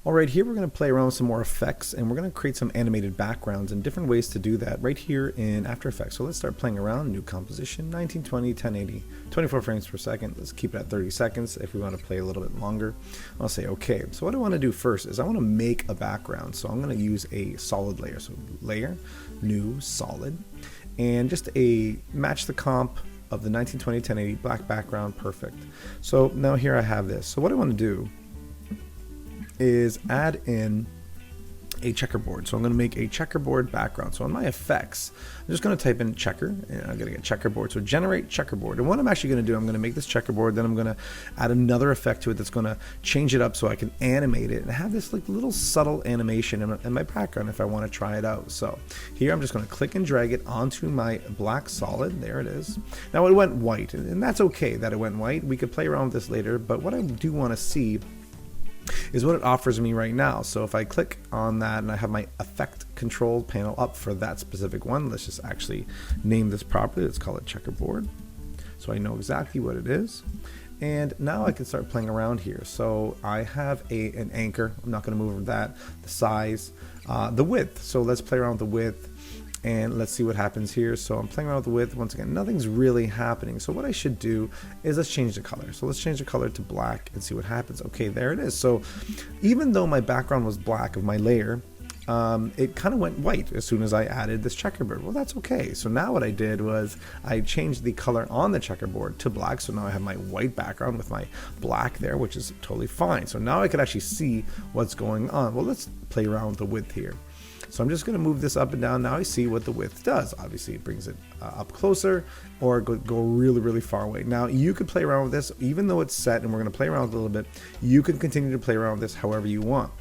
All right, here we're going to play around with some more effects, and we're going to create some animated backgrounds and different ways to do that right here in After Effects. So let's start playing around. New composition, 1920, 1080, 24 frames per second. Let's keep it at 30 seconds if we want to play a little bit longer. I'll say okay. So what I want to do first is I want to make a background. So I'm going to use a solid layer. So layer, new, solid, and just match the comp of the 1920, 1080, black background, perfect. So now here I have this. So what I want to do is add in a checkerboard. So I'm going to make a checkerboard background. So on my effects, I'm just going to type in checker, and I'm going to get checkerboard. So generate checkerboard. And what I'm actually going to do, I'm going to make this checkerboard, then I'm going to add another effect to it that's going to change it up so I can animate it and have this like little subtle animation in my background if I want to try it out. So here I'm just going to click and drag it onto my black solid. There it is. Now it went white, and that's okay that it went white. We could play around with this later, but what I do want to see is what it offers me right now. So if I click on that and I have my effect control panel up for that specific one, let's just actually name this properly. Let's call it checkerboard, so I know exactly what it is. And now I can start playing around here. So I have an anchor. I'm not going to move that, the size, the width. So let's play around with the width. And let's see what happens here. So I'm playing around with the width. Once again, nothing's really happening. So what I should do is let's change the color. So let's change the color to black and see what happens. Okay, there it is. So even though my background was black of my layer, it kind of went white as soon as I added this checkerboard. Well, that's okay. So now what I did was I changed the color on the checkerboard to black. So now I have my white background with my black there, which is totally fine. So now I could actually see what's going on. Well, let's play around with the width here. So I'm just going to move this up and down. Now I see what the width does. Obviously it brings it up closer or go really, really far away. Now you could play around with this, even though it's set, and we're going to play around with it a little bit. You can continue to play around with this however you want.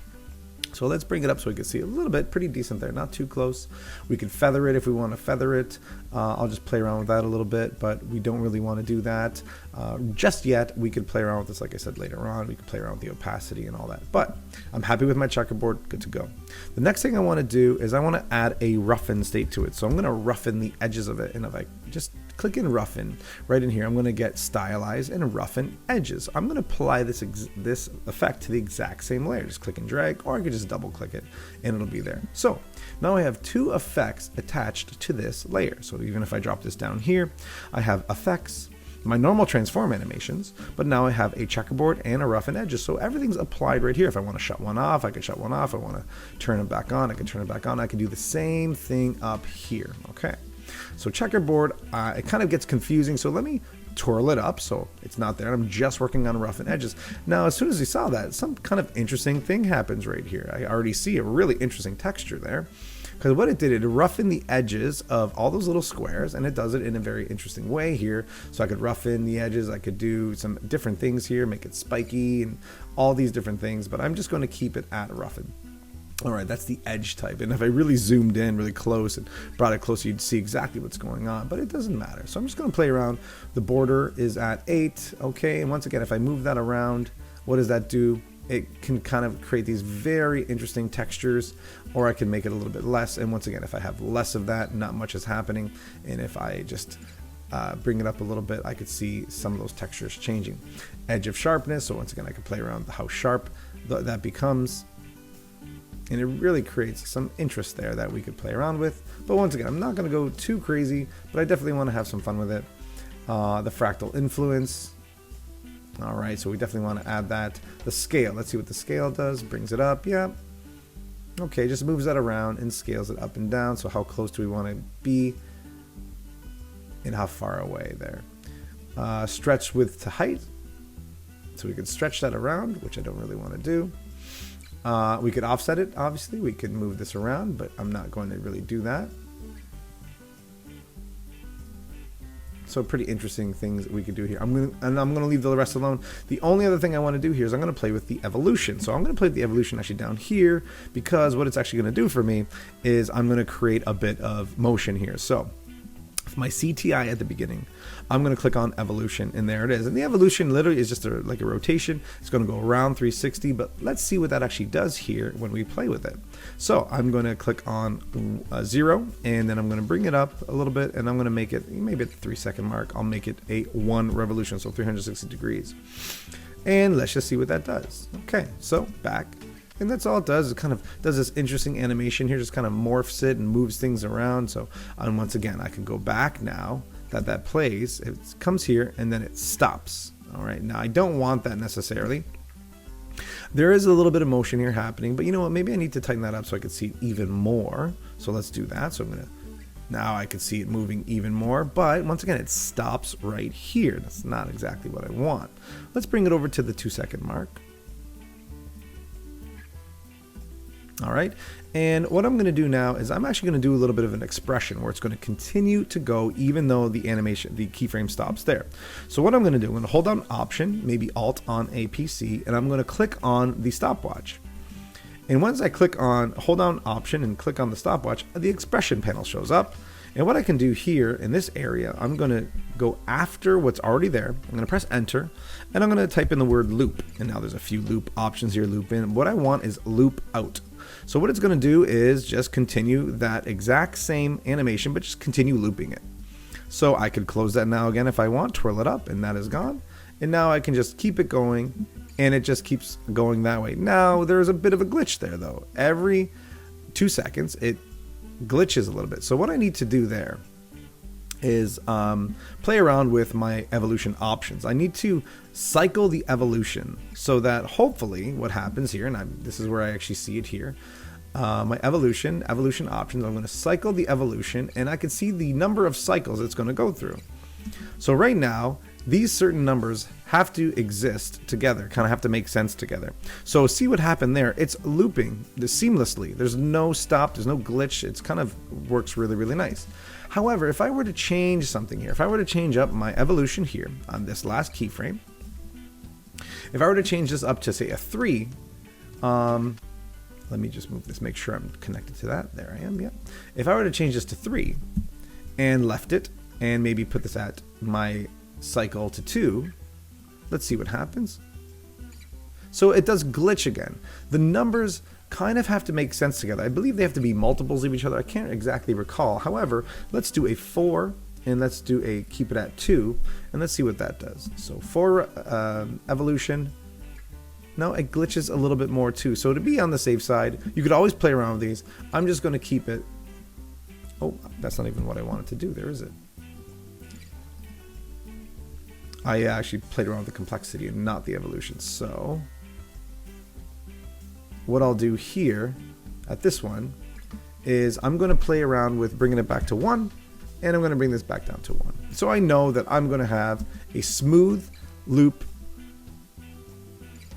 So let's bring it up so we can see a little bit, pretty decent there, not too close. We could feather it if we want to feather it. I'll just play around with that a little bit, but we don't really want to do that just yet. We could play around with this, like I said, later on. We could play around with the opacity and all that, but I'm happy with my checkerboard, good to go. The next thing I want to do is I want to add a roughen state to it. So I'm going to roughen the edges of it, and if I just click in roughen right in here, I'm going to get stylize and roughen edges. I'm going to apply this effect to the exact same layer. Just click and drag, or I could just double click it and it'll be there. So now I have two effects attached to this layer. So even if I drop this down here, I have effects, my normal transform animations, but now I have a checkerboard and a roughen edges. So everything's applied right here. If I want to shut one off, I can shut one off. If I want to turn it back on, I can turn it back on. I can do the same thing up here. Okay. So checkerboard, it kind of gets confusing. So let me twirl it up so it's not there. I'm just working on roughen edges. Now, as soon as you saw that, some kind of interesting thing happens right here. I already see a really interesting texture there. Because what it did, it roughened the edges of all those little squares, and it does it in a very interesting way here. So I could roughen the edges, I could do some different things here, make it spiky and all these different things, but I'm just going to keep it at roughen. All right, that's the edge type. And if I really zoomed in really close and brought it closer, you'd see exactly what's going on, but it doesn't matter. So I'm just going to play around. The border is at 8. Okay, and once again, if I move that around, what does that do? It can kind of create these very interesting textures, or I can make it a little bit less. And once again, if I have less of that, not much is happening. And if I just bring it up a little bit, I could see some of those textures changing. Edge of sharpness. So once again, I can play around with how sharp that becomes. And it really creates some interest there that we could play around with. But once again, I'm not going to go too crazy, but I definitely want to have some fun with it. The fractal influence. All right, so we definitely want to add that. The scale, let's see what the scale does. Brings it up, yeah. Okay, just moves that around and scales it up and down. So how close do we want to be and how far away there? Stretch width to height. So we could stretch that around, which I don't really want to do. We could offset it, obviously. We could move this around, but I'm not going to really do that. So pretty interesting things that we could do here. I'm going to leave the rest alone. The only other thing I want to do here is I'm going to play with the evolution. So I'm going to play with the evolution actually down here, because what it's actually going to do for me is I'm going to create a bit of motion here. So my CTI at the beginning, I'm going to click on evolution, and there it is. And the evolution literally is just like a rotation. It's going to go around 360, but let's see what that actually does here when we play with it. So I'm going to click on 0, and then I'm going to bring it up a little bit, and I'm going to make it, maybe at the 3-second mark, I'll make it a 1 revolution, so 360 degrees. And let's just see what that does. Okay, so back, And that's all it does. It kind of does this interesting animation here, just kind of morphs it and moves things around. So once again, I can go back now that that plays. It comes here and then it stops. All right, now I don't want that necessarily. There is a little bit of motion here happening, but you know what? Maybe I need to tighten that up so I can see it even more. So let's do that. So now I can see it moving even more, but once again, it stops right here. That's not exactly what I want. Let's bring it over to the 2-second mark. All right, and what I'm going to do now is I'm actually going to do a little bit of an expression where it's going to continue to go even though the animation, the keyframe stops there. So what I'm going to do, I'm going to hold down Option, maybe Alt on a PC, and I'm going to click on the stopwatch. And once I hold down Option and click on the stopwatch, the expression panel shows up. And what I can do here in this area, I'm going to go after what's already there. I'm going to press Enter, and I'm going to type in the word loop. And now there's a few loop options here, loop in. What I want is loop out. So what it's going to do is just continue that exact same animation, but just continue looping it. So I could close that now again if I want, twirl it up, and that is gone. And now I can just keep it going, and it just keeps going that way. Now there's a bit of a glitch there though. Every 2 seconds, it glitches a little bit. So what I need to do there is play around with my evolution options. I need to cycle the evolution so that hopefully what happens here, and this is where I actually see it here, my evolution options, I'm going to cycle the evolution and I can see the number of cycles it's going to go through. So right now, these certain numbers have to exist together, kind of have to make sense together. So see what happened there. It's looping seamlessly. There's no stop, there's no glitch. It's kind of works really, really nice. However, if I were to change something here, if I were to change up my evolution here on this last keyframe, if I were to change this up to say a 3, let me just move this, make sure I'm connected to that. There I am, yeah. If I were to change this to 3 and left it and maybe put this at my cycle to 2, let's see what happens. So it does glitch again. The numbers kind of have to make sense together. I believe they have to be multiples of each other. I can't exactly recall. However, let's do a 4 and let's do a keep it at 2 and let's see what that does. So 4 evolution. No, it glitches a little bit more too. So to be on the safe side, you could always play around with these. I'm just going to keep it. Oh, that's not even what I wanted to do. There is it. I actually played around with the complexity and not the evolution. So what I'll do here at this one is I'm going to play around with bringing it back to 1 and I'm going to bring this back down to 1. So I know that I'm going to have a smooth loop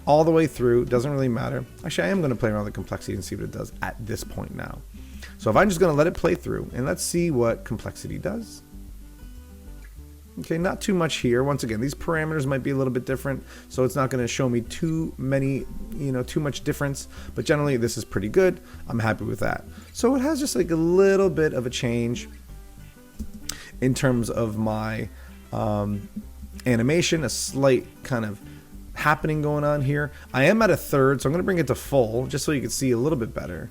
all the way through. Doesn't really matter. Actually, I am going to play around with the complexity and see what it does at this point now. So if I'm just going to let it play through and let's see what complexity does. Okay, not too much here. Once again, these parameters might be a little bit different, so it's not going to show me too much difference, but generally this is pretty good. I'm happy with that. So it has just like a little bit of a change in terms of my animation, a slight kind of happening going on here. I am at a 1/3, so I'm going to bring it to full just so you can see a little bit better.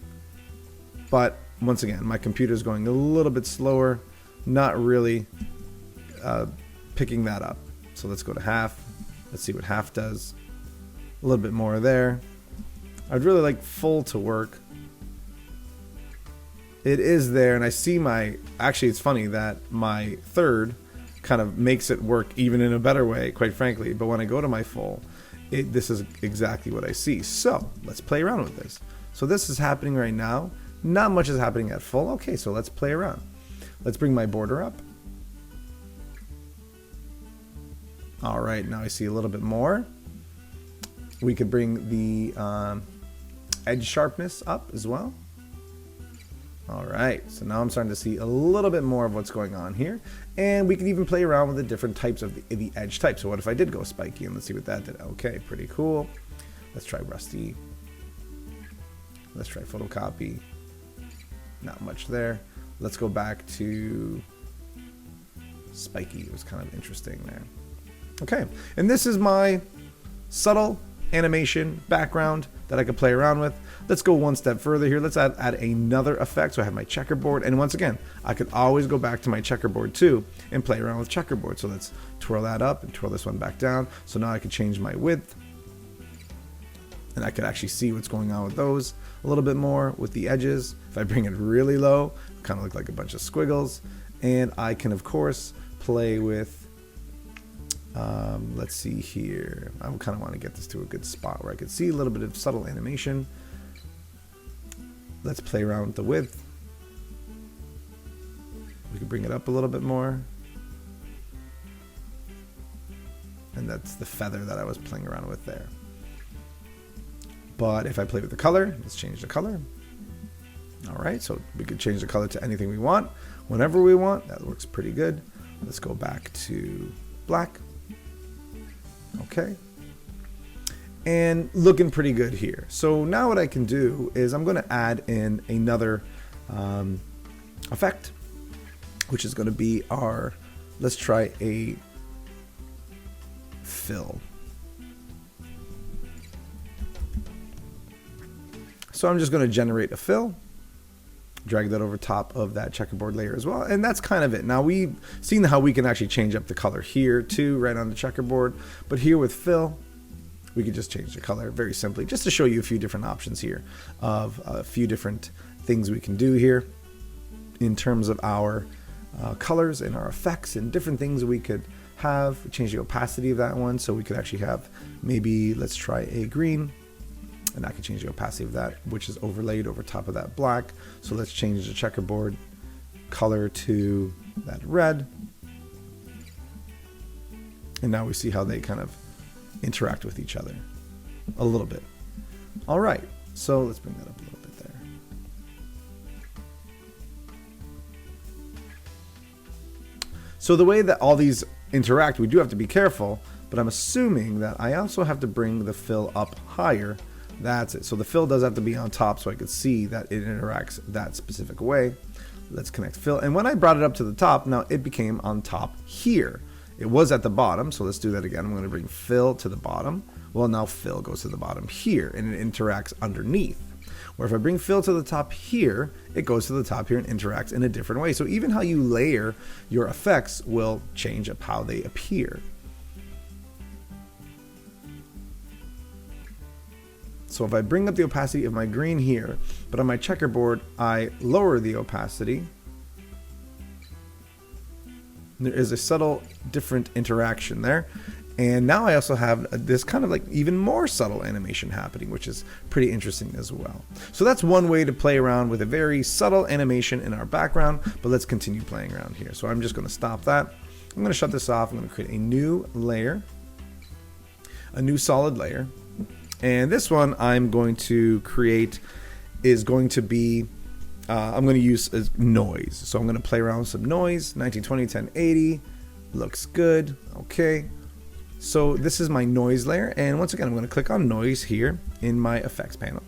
But once again, my computer is going a little bit slower, not really picking that up. So let's go to half. Let's see what half does. A little bit more there. I'd really like full to work. It is there, and I see actually it's funny that my 1/3 kind of makes it work even in a better way, quite frankly. But when I go to my full, this is exactly what I see. So let's play around with this. So this is happening right now. Not much is happening at full. Okay, so let's play around. Let's bring my border up. All right, now I see a little bit more. We could bring the edge sharpness up as well. All right, so now I'm starting to see a little bit more of what's going on here. And we can even play around with the different types of the edge type. So what if I did go spiky? And let's see what that did. Okay, pretty cool. Let's try rusty. Let's try photocopy. Not much there. Let's go back to spiky. It was kind of interesting there. Okay, and this is my subtle animation background that I could play around with. Let's go one step further here. Let's add another effect. So I have my checkerboard, and once again, I could always go back to my checkerboard too and play around with checkerboard. So let's twirl that up and twirl this one back down. So now I can change my width. and I could actually see what's going on with those a little bit more with the edges. If I bring it really low, kind of look like a bunch of squiggles. And I can of course play with, let's see here. I kind of want to get this to a good spot where I could see a little bit of subtle animation. Let's play around with the width. We can bring it up a little bit more. And that's the feather that I was playing around with there. But if I play with the color, let's change the color. All right, so we could change the color to anything we want, whenever we want. That works pretty good. Let's go back to black. Okay. And looking pretty good here. So now what I can do is I'm going to add in another effect, which is going to be our, let's try a fill. So I'm just going to generate a fill, drag that over top of that checkerboard layer as well, and that's kind of it. Now we've seen how we can actually change up the color here too, right on the checkerboard, but here with fill, we could just change the color very simply, just to show you a few different options here of a few different things we can do here in terms of our colors and our effects and different things we could have. Change the opacity of that one, so we could actually have, maybe let's try a green, and I can change the opacity of that, which is overlaid over top of that black. So let's change the checkerboard color to that red. And now we see how they kind of interact with each other a little bit. All right, so let's bring that up a little bit there. So the way that all these interact, we do have to be careful, but I'm assuming that I also have to bring the fill up higher. That's it. So the fill does have to be on top so I could see that it interacts that specific way. Let's connect fill. And when I brought it up to the top, now it became on top here. It was at the bottom, so let's do that again. I'm going to bring fill to the bottom. Well, now fill goes to the bottom here, and it interacts underneath. Where if I bring fill to the top here, it goes to the top here and interacts in a different way. So even how you layer your effects will change up how they appear. So if I bring up the opacity of my green here, but on my checkerboard, I lower the opacity, there is a subtle different interaction there. And now I also have this kind of like even more subtle animation happening, which is pretty interesting as well. So that's one way to play around with a very subtle animation in our background, but let's continue playing around here. So I'm just going to stop that. I'm going to shut this off. I'm going to create a new layer, a new solid layer. And this one I'm going to create is going to be, I'm going to use as noise. So I'm going to play around with some noise, 1920, 1080, looks good, okay. So this is my noise layer, and once again I'm going to click on noise here in my effects panel.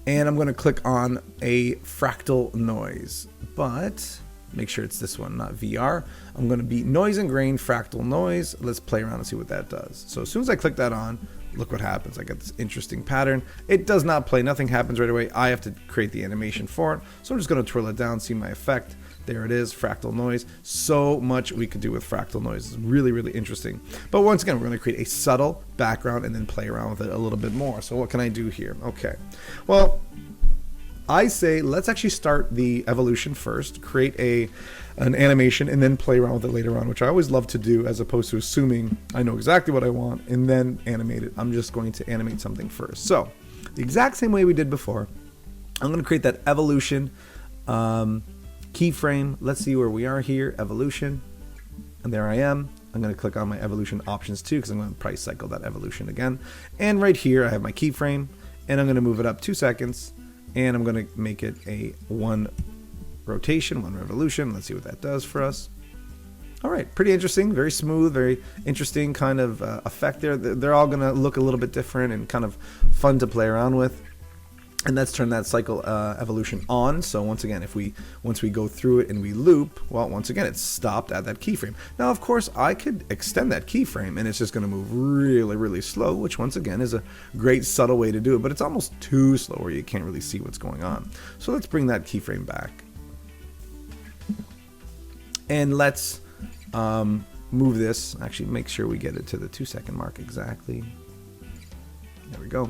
And I'm going to click on a fractal noise, but make sure it's this one, not VR. I'm going to be noise and grain fractal noise. Let's play around and see what that does. So as soon as I click that on, look what happens. I get this interesting pattern. It does not play, nothing happens right away. I have to create the animation for it. So I'm just going to twirl it down, see my effect. There it is, fractal noise. So much we could do with fractal noise. It's really, really interesting. But once again, we're going to create a subtle background and then play around with it a little bit more. So what can I do here? Okay. Well, I say let's actually start the evolution first, create an animation, and then play around with it later on, which I always love to do, as opposed to assuming I know exactly what I want and then animate it. I'm just going to animate something first. So the exact same way we did before, I'm going to create that evolution keyframe. Let's see where we are here, evolution, and there I am. I'm going to click on my evolution options too, because I'm going to price cycle that evolution again. And right here I have my keyframe, and I'm going to move it up 2 seconds. And I'm going to make it a 1 rotation, 1 revolution. Let's see what that does for us. All right, pretty interesting, very smooth, very interesting kind of effect there. They're all going to look a little bit different and kind of fun to play around with. And let's turn that cycle evolution on. So once again, once we go through it and we loop, well, once again, it's stopped at that keyframe. Now, of course, I could extend that keyframe and it's just going to move really, really slow, which once again is a great subtle way to do it, but it's almost too slow where you can't really see what's going on. So let's bring that keyframe back. And let's move this, actually make sure we get it to the 2 second mark exactly. There we go.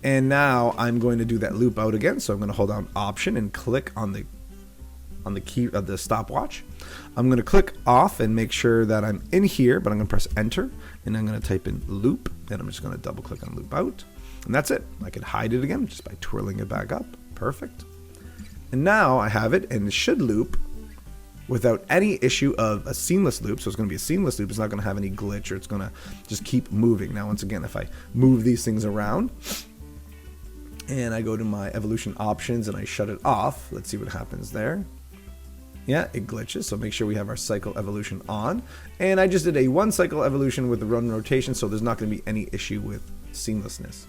And now I'm going to do that loop out again. So I'm going to hold down Option and click on the key of the stopwatch. I'm going to click off and make sure that I'm in here, but I'm going to press Enter, and I'm going to type in loop, and I'm just going to double click on loop out, and that's it. I can hide it again just by twirling it back up. Perfect. And now I have it, and it should loop without any issue of a seamless loop. So it's going to be a seamless loop. It's not going to have any glitch, or it's going to just keep moving. Now, once again, if I move these things around and I go to my evolution options and I shut it off, let's see what happens there. Yeah, it glitches, so make sure we have our cycle evolution on. And I just did a 1 cycle evolution with the run rotation, so there's not going to be any issue with seamlessness.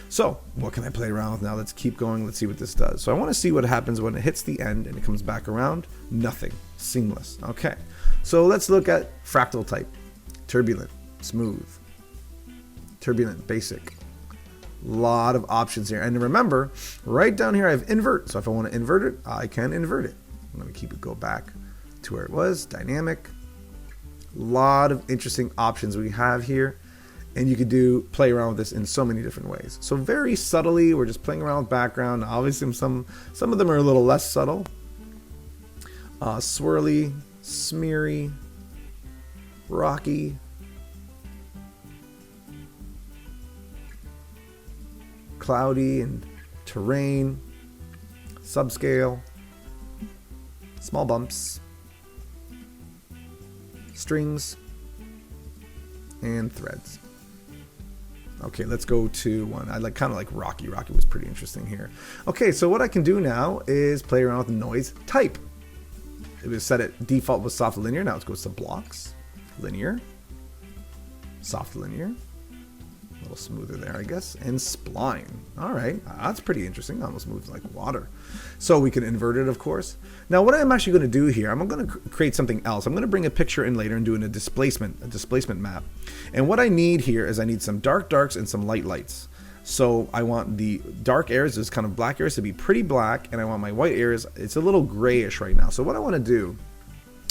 So what can I play around with now? Let's keep going. Let's see what this does. So I want to see what happens when it hits the end and it comes back around. Nothing. Seamless. Okay. So let's look at fractal type. Turbulent. Smooth. Turbulent. Basic. Lot of options here. And remember, right down here I have invert. So if I want to invert it, I can invert it. I'm going to keep it go back to where it was. Dynamic. Lot of interesting options we have here. And you could play around with this in so many different ways. So very subtly, we're just playing around with background. Obviously, some of them are a little less subtle. Swirly, smeary, rocky, cloudy and terrain, subscale, small bumps, strings, and threads. Okay, let's go to one. I kind of like Rocky. Rocky was pretty interesting here. Okay, so what I can do now is play around with the noise type. It was set at default with soft linear. Now it goes to blocks, linear, soft linear, a little smoother there, I guess, and spline. All right, that's pretty interesting. Almost moves like water. So we can invert it, of course. Now what I'm actually going to do here, I'm going to create something else. I'm going to bring a picture in later and do a displacement map. And what I need here is I need some dark darks and some light lights. So I want the dark areas, this kind of black areas, to be pretty black, and I want my white areas, it's a little grayish right now. So what I want to do,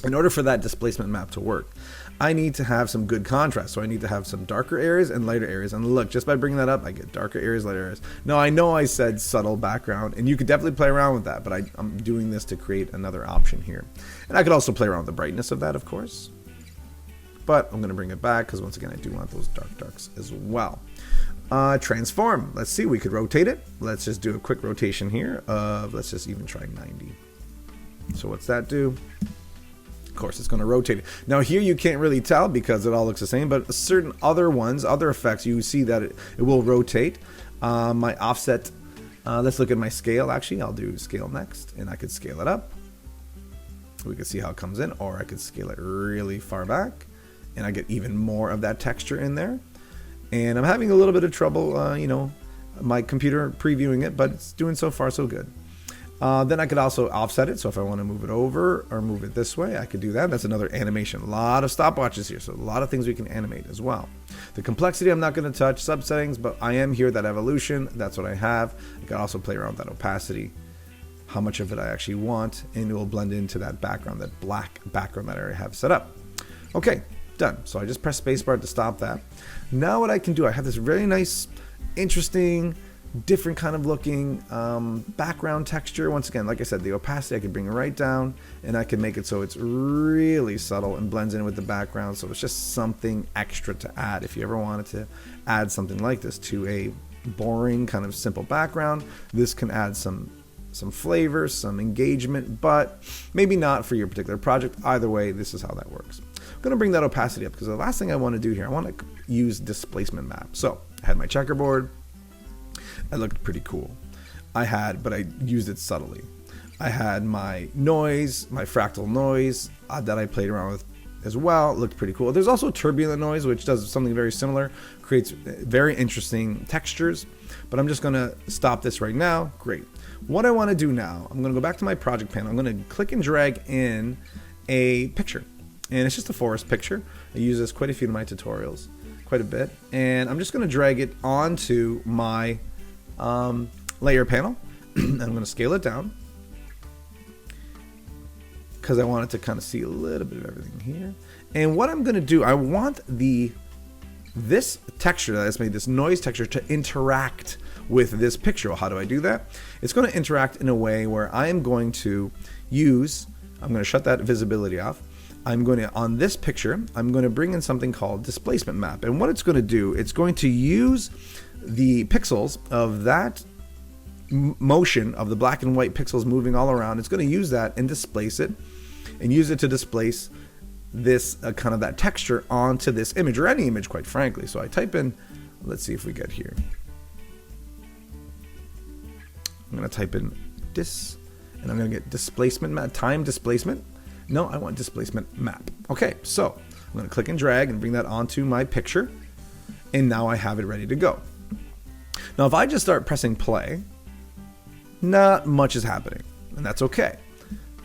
in order for that displacement map to work, I need to have some good contrast. So I need to have some darker areas and lighter areas. And look, just by bringing that up, I get darker areas, lighter areas. Now I know I said subtle background, and you could definitely play around with that, but I'm doing this to create another option here. And I could also play around with the brightness of that, of course. But I'm going to bring it back because once again, I do want those dark darks as well. Transform. Let's see, we could rotate it. Let's just do a quick rotation here of, let's just even try 90. So what's that do? Of course, it's going to rotate it. Now here you can't really tell because it all looks the same, but certain other ones, other effects, you see that it will rotate. My offset, let's look at my scale. Actually, I'll do scale next, and I could scale it up. We can see how it comes in, or I could scale it really far back, and I get even more of that texture in there. And I'm having a little bit of trouble, my computer previewing it, but it's doing so far so good. Then I could also offset it. So if I want to move it over or move it this way, I could do that. That's another animation. A lot of stopwatches here, so a lot of things we can animate as well. The complexity I'm not going to touch, subsettings, but I am here, that evolution, that's what I have. I can also play around with that opacity, how much of it I actually want, and it will blend into that background, that black background that I already have set up. Okay. Done. So I just press spacebar to stop that. Now what I can do, I have this very nice, interesting, different kind of looking background texture. Once again, like I said, the opacity, I could bring it right down, and I can make it so it's really subtle and blends in with the background. So it's just something extra to add. If you ever wanted to add something like this to a boring kind of simple background, this can add some flavor, some engagement, but maybe not for your particular project. Either way, this is how that works. I'm going to bring that opacity up because the last thing I want to do here, I want to use displacement map. So I had my checkerboard. It looked pretty cool. But I used it subtly. I had my noise, my fractal noise that I played around with as well. It looked pretty cool. There's also turbulent noise, which does something very similar, creates very interesting textures. But I'm just going to stop this right now. Great. What I want to do now, I'm going to go back to my project panel. I'm going to click and drag in a picture. And it's just a forest picture. I use this quite a few of my tutorials, quite a bit. And I'm just going to drag it onto my layer panel. I'm going to scale it down because I want it to kind of see a little bit of everything here. And what I'm going to do, I want the this texture that has made this noise texture to interact with this picture. Well, how do I do that? It's going to interact in a way where I am going to use, I'm going to shut that visibility off. I'm going to, on this picture, I'm going to bring in something called Displacement Map. And what it's going to do, it's going to use the pixels of that motion of the black and white pixels moving all around. It's going to use that and displace it, and use it to displace this kind of that texture onto this image, or any image, quite frankly. So I type in, let's see if we get here. I'm going to type in dis, and I'm going to get displacement map, time displacement. No, I want displacement map. Okay, so I'm going to click and drag and bring that onto my picture, and now I have it ready to go. Now, if I just start pressing play, not much is happening, and that's okay.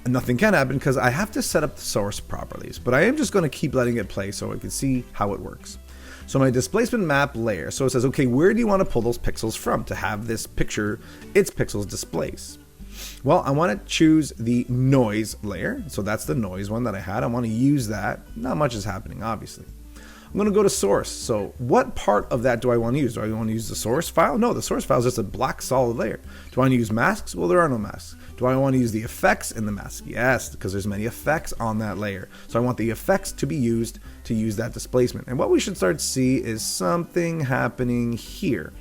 And nothing can happen because I have to set up the source properly. But I am just going to keep letting it play so I can see how it works. So my displacement map layer, so it says, okay, where do you want to pull those pixels from to have this picture, its pixels displace? Well, I want to choose the noise layer. So that's the noise one that I had. I want to use that. Not much is happening, obviously. I'm going to go to source. So what part of that do I want to use? Do I want to use the source file? No, the source file is just a black solid layer. Do I want to use masks? Well, there are no masks. Do I want to use the effects in the mask? Yes, because there's many effects on that layer. So I want the effects to be used to use that displacement. And what we should start to see is something happening here.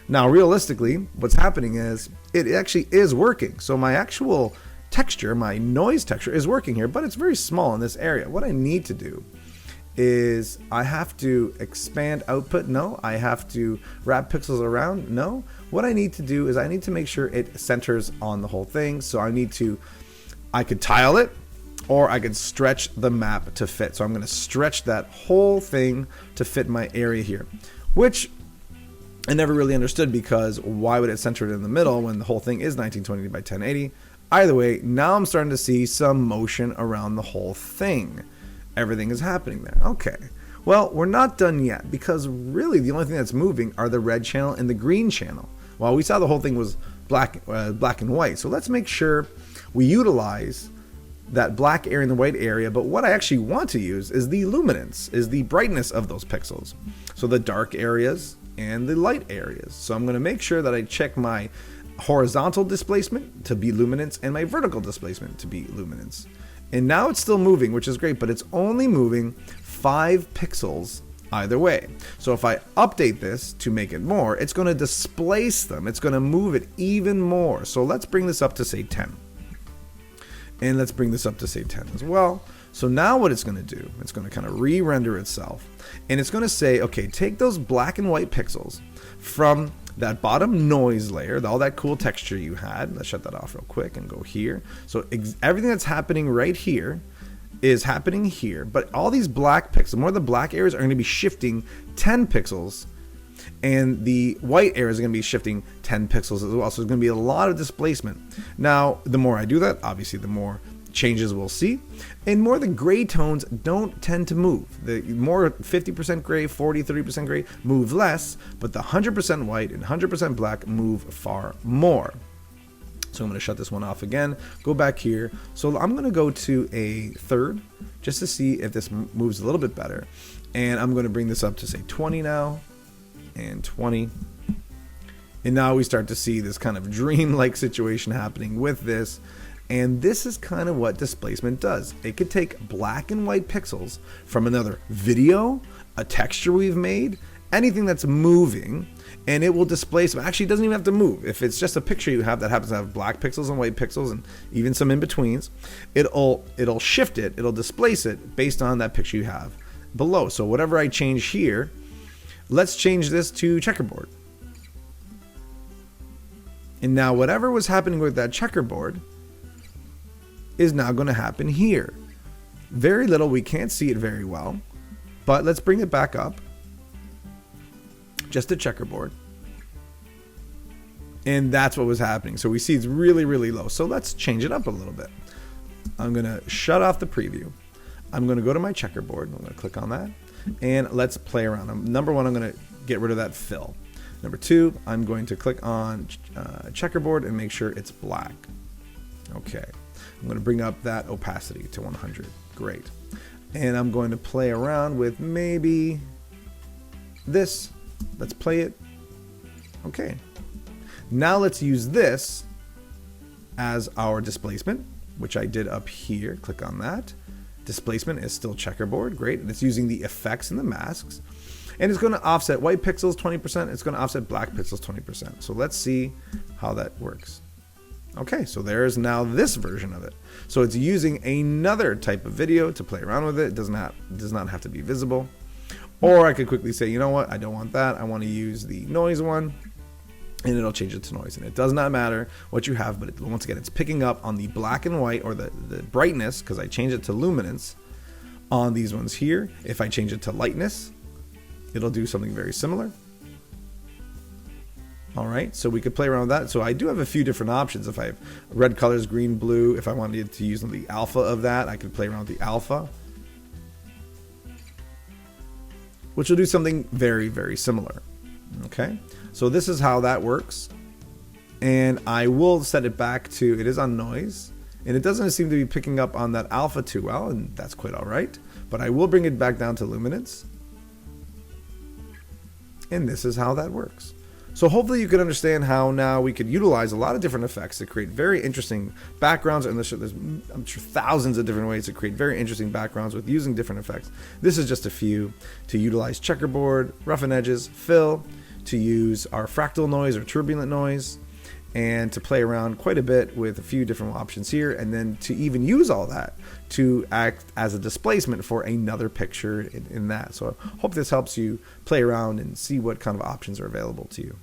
Now, realistically, what's happening is it actually is working. So my actual texture, my noise texture is working here, but it's very small in this area. What I need to do is I have to expand output. No. I have to wrap pixels around. No. What I need to do is I need to make sure it centers on the whole thing. So I could tile it, or I could stretch the map to fit. So I'm going to stretch that whole thing to fit my area here, which I never really understood, because why would it center it in the middle when the whole thing is 1920 by 1080? Either way, now I'm starting to see some motion around the whole thing. Everything is happening there. Okay. Well, we're not done yet, because really the only thing that's moving are the red channel and the green channel. Well, we saw the whole thing was black and white. So let's make sure we utilize that black area and the white area. But what I actually want to use is the luminance, is the brightness of those pixels. So the dark areas and the light areas. So I'm going to make sure that I check my horizontal displacement to be luminance and my vertical displacement to be luminance. And now it's still moving, which is great, but it's only moving 5 pixels either way. So if I update this to make it more, it's going to displace them. It's going to move it even more. So let's bring this up to say 10. And let's bring this up to say 10 as well. So now what it's going to do, it's going to kind of re-render itself. And it's going to say, okay, take those black and white pixels from that bottom noise layer, all that cool texture you had. Let's shut that off real quick and go here. So everything that's happening right here is happening here, but all these black pixels, more of the black areas are going to be shifting 10 pixels, and the white areas are going to be shifting 10 pixels as well. So there's going to be a lot of displacement. Now, the more I do that, obviously the more changes we'll see, and more the gray tones don't tend to move. The more 50% gray, 40, 30% gray move less, but the 100% white and 100% black move far more. So I'm going to shut this one off again, go back here. So I'm going to go to a third just to see if this moves a little bit better. And I'm going to bring this up to say 20 now, and 20. And now we start to see this kind of dream-like situation happening with this. And this is kind of what displacement does. It could take black and white pixels from another video, a texture we've made, anything that's moving, and it will displace them. Actually, it doesn't even have to move. If it's just a picture you have that happens to have black pixels and white pixels and even some in-betweens, it'll shift it, it'll displace it based on that picture you have below. So whatever I change here, let's change this to checkerboard. And now whatever was happening with that checkerboard is now going to happen here. Very little, we can't see it very well, but let's bring it back up. Just a checkerboard. And that's what was happening. So we see it's really, really low. So let's change it up a little bit. I'm going to shut off the preview. I'm going to go to my checkerboard. I'm going to click on that. And let's play around. Number one, I'm going to get rid of that fill. Number two, I'm going to click on checkerboard and make sure it's black. Okay. I'm going to bring up that opacity to 100. Great. And I'm going to play around with maybe this. Let's play it. Okay. Now let's use this as our displacement, which I did up here. Click on that. Displacement is still checkerboard. Great. And it's using the effects and the masks. And it's going to offset white pixels 20%. It's going to offset black pixels 20%. So let's see how that works. Okay, so there's now this version of it. So it's using another type of video to play around with it. It does not have to be visible. Or I could quickly say, you know what? I don't want that. I want to use the noise one. And it'll change it to noise. And it does not matter what you have, but once again, it's picking up on the black and white, or the brightness, because I changed it to luminance on these ones here. If I change it to lightness, it'll do something very similar. All right, so we could play around with that. So I do have a few different options. If I have red colors, green, blue, if I wanted to use the alpha of that, I could play around with the alpha, which will do something very, very similar. Okay, so this is how that works. And I will set it back to, it is on noise, and it doesn't seem to be picking up on that alpha too well, and that's quite all right. But I will bring it back down to luminance. And this is how that works. So hopefully you can understand how now we could utilize a lot of different effects to create very interesting backgrounds. And there's I'm sure thousands of different ways to create very interesting backgrounds with using different effects. This is just a few: to utilize checkerboard, roughen edges, fill, to use our fractal noise or turbulent noise, and to play around quite a bit with a few different options here, and then to even use all that to act as a displacement for another picture in that. So I hope this helps you play around and see what kind of options are available to you.